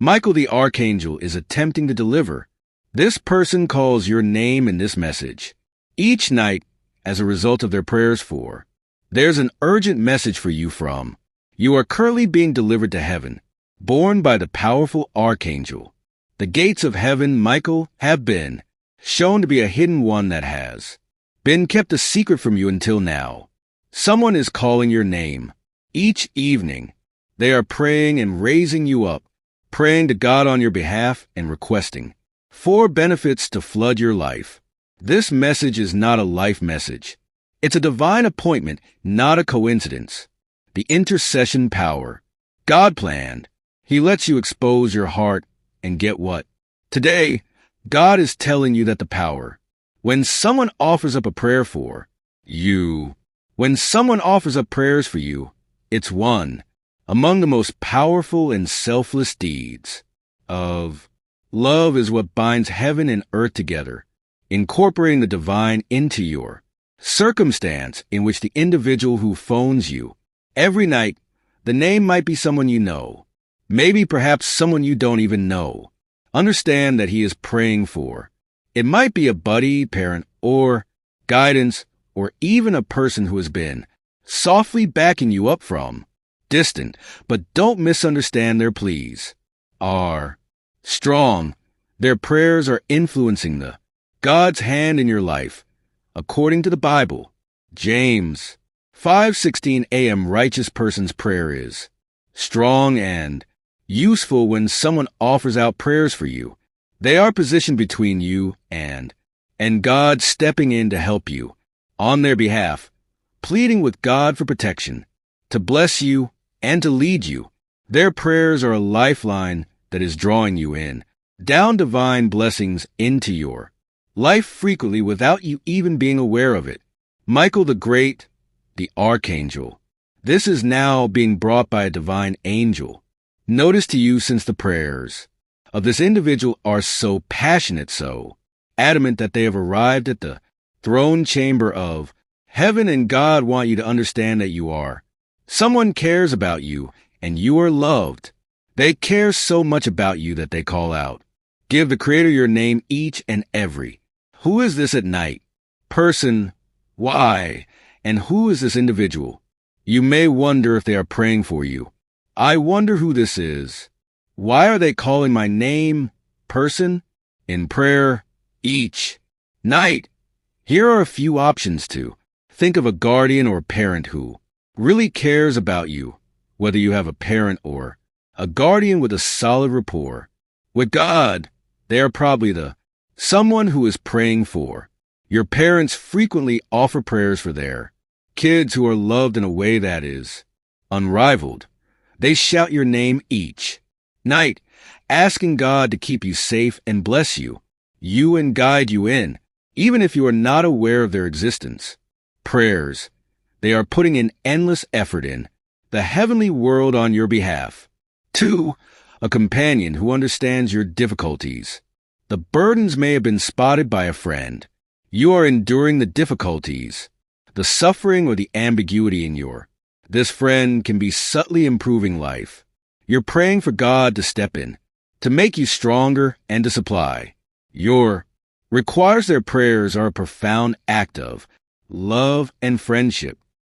Michael the Archangel is attempting to deliver. This person calls your name in this message. Each night, as a result of their prayers for, there's an urgent message for you from. You are currently being delivered to heaven, borne by the powerful Archangel. The gates of heaven, Michael, have been shown to be a hidden one that has been kept a secret from you until now. Someone is calling your name. Each evening, they are praying and raising you up, praying to God on your behalf and requesting 4 benefits to flood your life. This message is not a life message. It's a divine appointment, not a coincidence. The intercession power. God planned. He lets you expose your heart and get what? Today, God is telling you that the power. When someone offers up a prayer for you, when someone offers up prayers for you, it's one among the most powerful and selfless deeds of love is what binds heaven and earth together, incorporating the divine into your circumstance in which the individual who phones you every night, the name might be someone you know, maybe perhaps someone you don't even know. Understand that he is praying for. It might be a buddy, parent, or guidance, or even a person who has been softly backing you up from distant, but don't misunderstand their pleas are strong. Their prayers are influencing the God's hand in your life. According to the Bible, James 5:16 a.m. righteous person's prayer is strong and useful when someone offers out prayers for you. They are positioned between you and God stepping in to help you on their behalf, pleading with God for protection, to bless you and to lead you. Their prayers are a lifeline that is drawing you in, down divine blessings into your life frequently without you even being aware of it. Michael the Great, the Archangel. This is now being brought by a divine angel. Notice to you since the prayers of this individual are so passionate, so adamant that they have arrived at the throne chamber of heaven, and God want you to understand that you are. Someone cares about you and you are loved. They care so much about you that they call out. Give the Creator your name each and every. Who is this at night? Person, why? And who is this individual? You may wonder if they are praying for you. I wonder who this is. Why are they calling my name, person, in prayer each night? Here are a few options to think of: a guardian or parent who really cares about you, whether you have a parent or a guardian with a solid rapport with God. They are probably the someone who is praying for. Your parents frequently offer prayers for their kids who are loved in a way that is unrivaled. They shout your name each night, asking God to keep you safe and bless you and guide you in, even if you are not aware of their existence. Prayers. They are putting an endless effort in the heavenly world on your behalf. 2. A companion who understands your difficulties. The burdens may have been spotted by a friend. You are enduring the difficulties, the suffering, or the ambiguity in your. This friend can be subtly improving life. You're praying for God to step in, to make you stronger and to supply your requires. Their prayers are a profound act of love and friendship.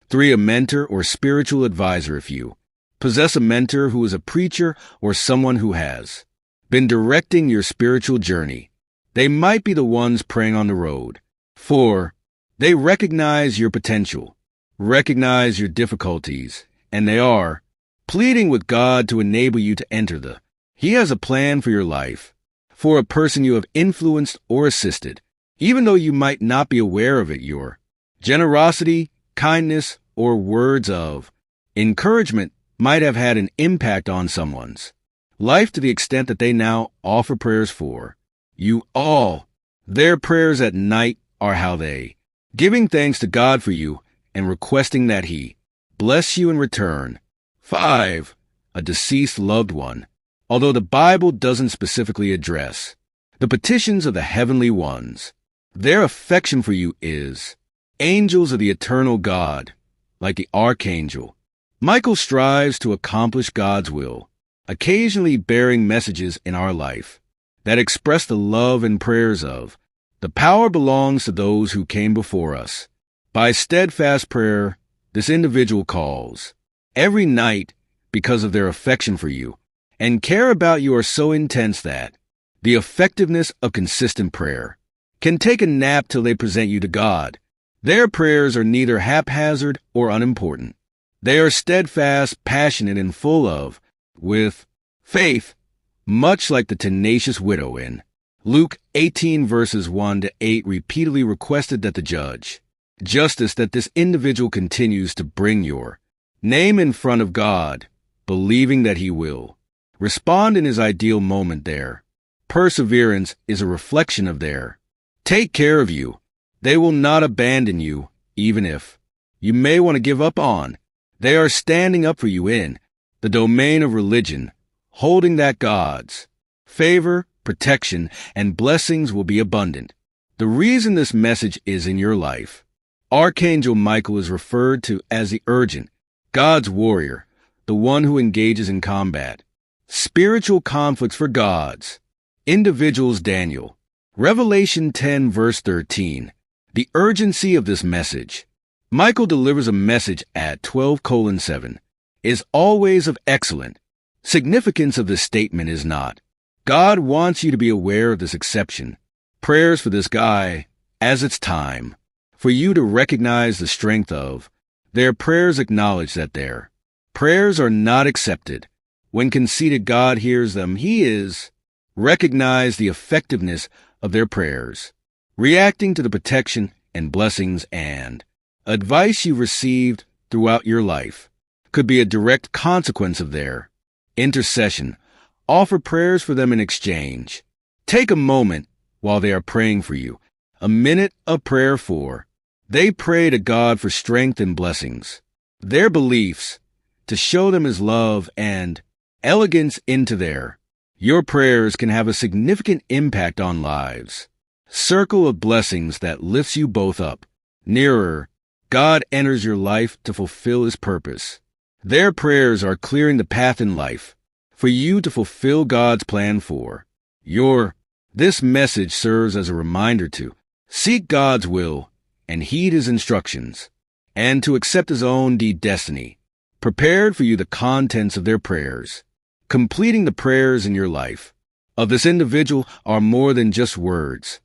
3. A mentor or spiritual advisor. If you possess a mentor who is a preacher or someone who has been directing your spiritual journey, they might be the ones praying on the road. 4. They recognize your potential, recognize your difficulties, and they are pleading with God to enable you to enter the. He has a plan for your life, for a person you have influenced or assisted, even though you might not be aware of it. Your generosity, kindness, or words of encouragement might have had an impact on someone's life to the extent that they now offer prayers for you all. Their prayers at night are how they giving thanks to God for you and requesting that He bless you in return. 5. A deceased loved one. Although the Bible doesn't specifically address the petitions of the heavenly ones, their affection for you is angels of the eternal God, like the Archangel. Michael strives to accomplish God's will occasionally bearing messages in our life that express the love and prayers of. The power belongs to those who came before us. By steadfast prayer, this individual calls every night because of their affection for you and care about you are so intense that the effectiveness of consistent prayer can take a nap till they present you to God. Their prayers are neither haphazard or unimportant. They are steadfast, passionate, and full of, with faith, much like the tenacious widow in Luke 18 verses 1 to 8 repeatedly requested that the justice that this individual continues to bring your name in front of God, believing that he will respond in his ideal moment there. Perseverance is a reflection of their take care of you. They will not abandon you, even if you may want to give up on. They are standing up for you in the domain of religion, holding that God's favor, protection, and blessings will be abundant. The reason this message is in your life, Archangel Michael is referred to as the urgent, God's warrior, the one who engages in combat, spiritual conflicts for God's individuals. Daniel, Revelation 10 verse 13. The urgency of this message. Michael delivers a message at 12:7, is always of excellent significance of this statement is not. God wants you to be aware of this exception. Prayers for this guy, as it's time for you to recognize the strength of their prayers, acknowledge that their prayers are not accepted. When conceded, God hears them. He is recognize the effectiveness of their prayers, reacting to the protection and blessings and advice you received throughout your life could be a direct consequence of their intercession. Offer prayers for them in exchange. Take a moment while they are praying for you, a minute of prayer for. They pray to God for strength and blessings, their beliefs, to show them his love and elegance into their. Your prayers can have a significant impact on lives. Circle of blessings that lifts you both up. Nearer, God enters your life to fulfill his purpose. Their prayers are clearing the path in life for you to fulfill God's plan for your. This message serves as a reminder to seek God's will and heed his instructions, and to accept his own destiny. Prepared for you the contents of their prayers. Completing the prayers in your life of this individual are more than just words.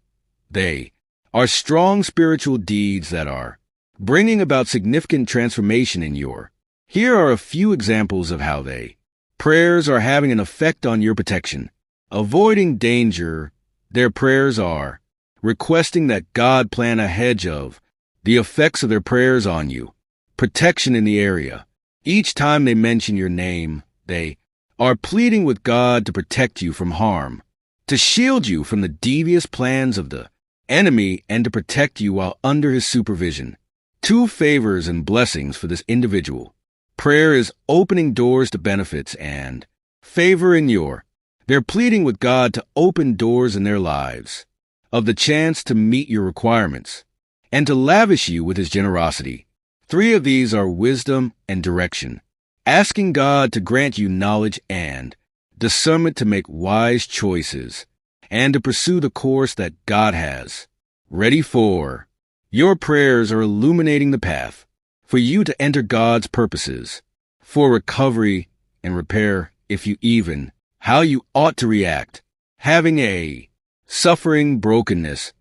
They are strong spiritual deeds that are bringing about significant transformation in your. Here are a few examples of how they prayers are having an effect on your protection. Avoiding danger, their prayers are requesting that God plan a hedge of the effects of their prayers on you. Protection in the area. Each time they mention your name, they are pleading with God to protect you from harm, to shield you from the devious plans of the enemy, and to protect you while under his supervision. 2 favors and blessings for this individual. Prayer is opening doors to benefits and favor in your. They're pleading with God to open doors in their lives of the chance to meet your requirements and to lavish you with his generosity. 3 of these are wisdom and direction, asking God to grant you knowledge and discernment to make wise choices and to pursue the course that God has ready for. Your prayers are illuminating the path for you to enter God's purposes for recovery and repair, if you even how you ought to react, having a suffering, brokenness,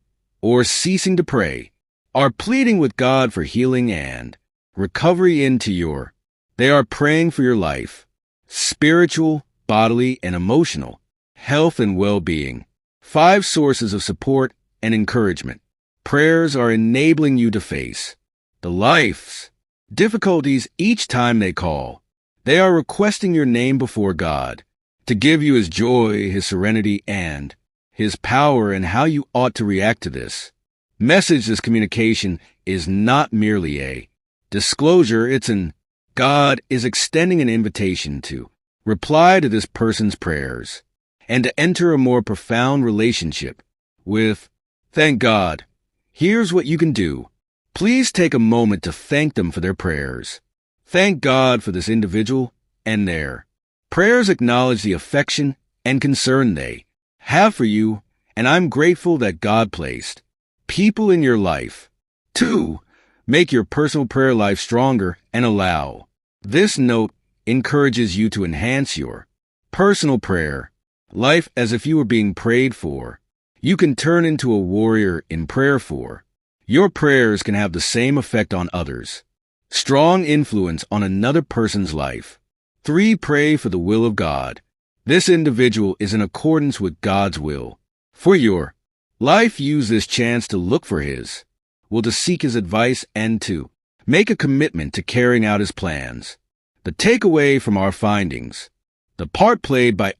or ceasing to pray, are pleading with God for healing and recovery into your. They are praying for your life, spiritual, bodily, and emotional, health and well-being. 5 sources of support and encouragement. Prayers are enabling you to face the life's difficulties each time they call. They are requesting your name before God to give you his joy, his serenity, and his power, and how you ought to react to this message. This communication is not merely a disclosure, it's an God is extending an invitation to reply to this person's prayers and to enter a more profound relationship with. Thank God. Here's what you can do. Please take a moment to thank them for their prayers. Thank God for this individual and their Prayers acknowledge the affection and concern they have for you, and I'm grateful that God placed people in your life. 2. Make your personal prayer life stronger and allow. This note encourages you to enhance your personal prayer life as if you were being prayed for. You can turn into a warrior in prayer for. Your prayers can have the same effect on others. Strong influence on another person's life. 3. Pray for the will of God. This individual is in accordance with God's will for your life. Use this chance to look for His will, to seek His advice, and to make a commitment to carrying out His plans. The takeaway from our findings: the part played by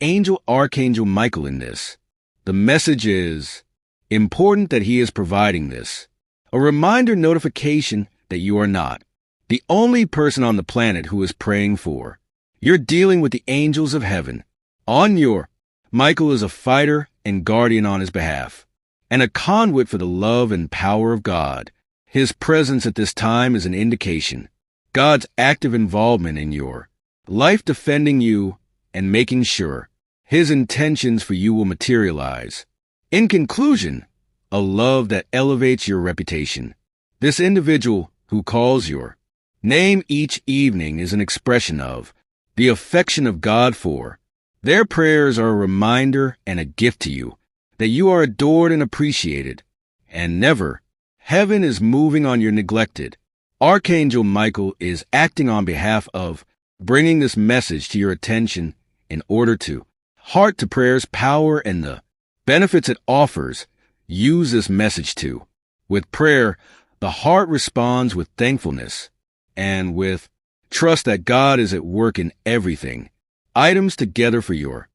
Archangel Michael in this. The message is important that he is providing this. A reminder notification that you are not the only person on the planet who is praying for. You're dealing with the angels of heaven. Michael is a fighter and guardian on his behalf, and a conduit for the love and power of God. His presence at this time is an indication God's active involvement in your life, defending you and making sure His intentions for you will materialize. In conclusion, a love that elevates your reputation. This individual who calls your name each evening is an expression of the affection of God for. Their prayers are a reminder and a gift to you that you are adored and appreciated, and never heaven is moving on your neglected. Archangel Michael is acting on behalf of, bringing this message to your attention in order to heart to prayer's power and the benefits it offers. Use this message to. With prayer, the heart responds with thankfulness and with trust that God is at work in everything. Items together for your